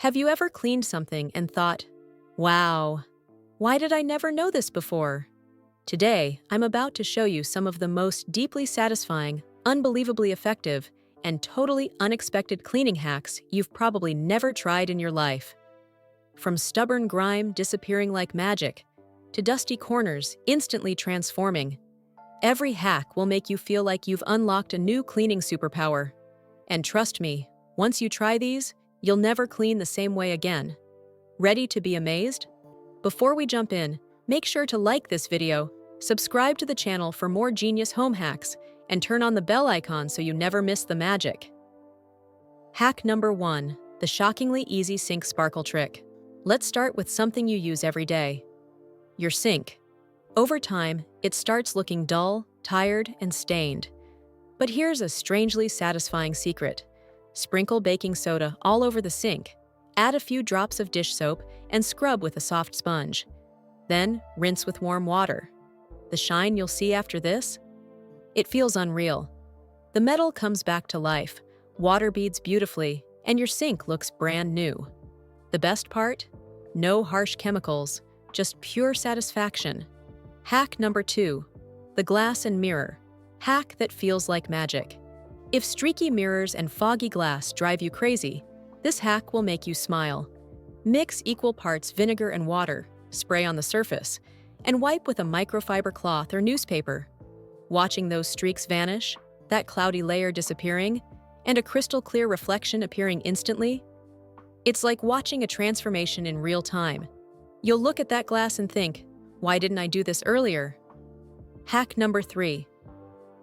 Have you ever cleaned something and thought, wow, why did I never know this before? Today, I'm about to show you some of the most deeply satisfying, unbelievably effective, and totally unexpected cleaning hacks you've probably never tried in your life. From stubborn grime disappearing like magic, to dusty corners instantly transforming, every hack will make you feel like you've unlocked a new cleaning superpower. And trust me, once you try these, you'll never clean the same way again. Ready to be amazed? Before we jump in, make sure to like this video, subscribe to the channel for more genius home hacks, and turn on the bell icon so you never miss the magic. Hack number 1, the shockingly easy sink sparkle trick. Let's start with something you use every day. Your sink. Over time, it starts looking dull, tired, and stained. But here's a strangely satisfying secret. Sprinkle baking soda all over the sink, add a few drops of dish soap, and scrub with a soft sponge. Then, rinse with warm water. The shine you'll see after this? It feels unreal. The metal comes back to life, water beads beautifully, and your sink looks brand new. The best part? No harsh chemicals, just pure satisfaction. Hack number 2, the glass and mirror. Hack that feels like magic. If streaky mirrors and foggy glass drive you crazy, this hack will make you smile. Mix equal parts vinegar and water, spray on the surface, and wipe with a microfiber cloth or newspaper. Watching those streaks vanish, that cloudy layer disappearing, and a crystal clear reflection appearing instantly, it's like watching a transformation in real time. You'll look at that glass and think, why didn't I do this earlier? Hack number 3,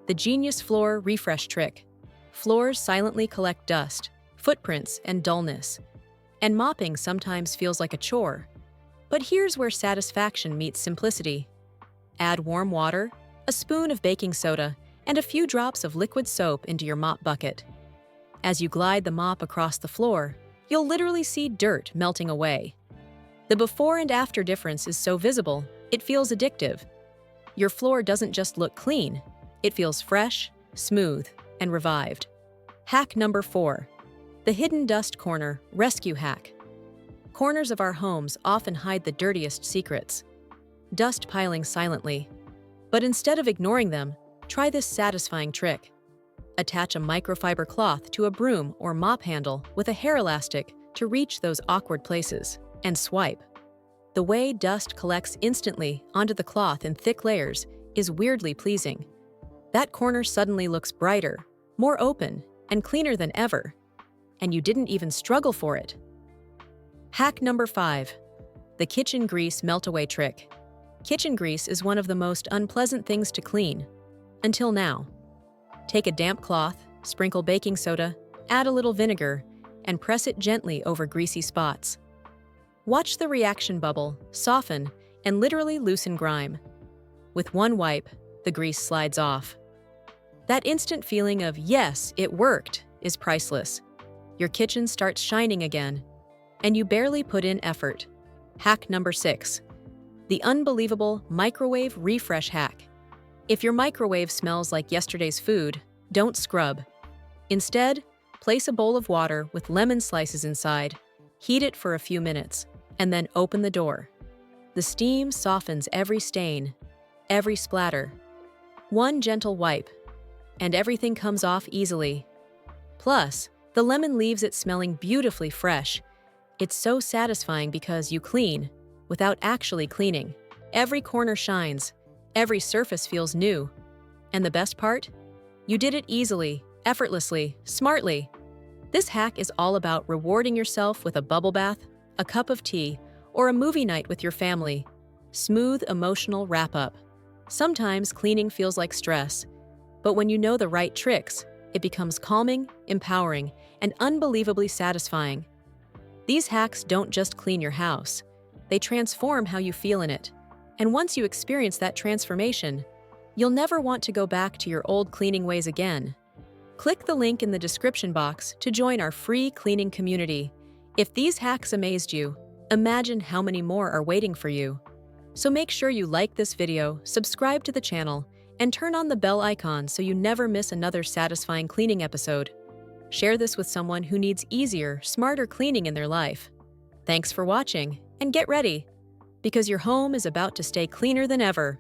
the genius floor refresh trick. Floors silently collect dust, footprints, and dullness. And mopping sometimes feels like a chore. But here's where satisfaction meets simplicity. Add warm water, a spoon of baking soda, and a few drops of liquid soap into your mop bucket. As you glide the mop across the floor, you'll literally see dirt melting away. The before and after difference is so visible, it feels addictive. Your floor doesn't just look clean, it feels fresh, smooth, and revived. Hack number 4, the hidden dust corner rescue hack. Corners of our homes often hide the dirtiest secrets. Dust piling silently. But instead of ignoring them, try this satisfying trick. Attach a microfiber cloth to a broom or mop handle with a hair elastic to reach those awkward places, and swipe. The way dust collects instantly onto the cloth in thick layers is weirdly pleasing. That corner suddenly looks brighter, more open, and cleaner than ever. And you didn't even struggle for it. Hack number 5, the kitchen grease melt-away trick. Kitchen grease is one of the most unpleasant things to clean. Until now. Take a damp cloth, sprinkle baking soda, add a little vinegar, and press it gently over greasy spots. Watch the reaction bubble, soften, and literally loosen grime. With one wipe, the grease slides off. That instant feeling of, yes, it worked, is priceless. Your kitchen starts shining again, and you barely put in effort. Hack number 6, the unbelievable microwave refresh hack. If your microwave smells like yesterday's food, don't scrub. Instead, place a bowl of water with lemon slices inside, heat it for a few minutes, and then open the door. The steam softens every stain, every splatter. One gentle wipe, and everything comes off easily. Plus, the lemon leaves it smelling beautifully fresh. It's so satisfying because you clean without actually cleaning. Every corner shines, every surface feels new. And the best part? You did it easily, effortlessly, smartly. This hack is all about rewarding yourself with a bubble bath, a cup of tea, or a movie night with your family. Smooth, emotional wrap-up. Sometimes cleaning feels like stress, but when you know the right tricks, it becomes calming, empowering, and unbelievably satisfying. These hacks don't just clean your house. They transform how you feel in it. And once you experience that transformation, you'll never want to go back to your old cleaning ways again. Click the link in the description box to join our free cleaning community. If these hacks amazed you, imagine how many more are waiting for you. So make sure you like this video, subscribe to the channel, and turn on the bell icon so you never miss another satisfying cleaning episode. Share this with someone who needs easier, smarter cleaning in their life. Thanks for watching, and get ready, because your home is about to stay cleaner than ever.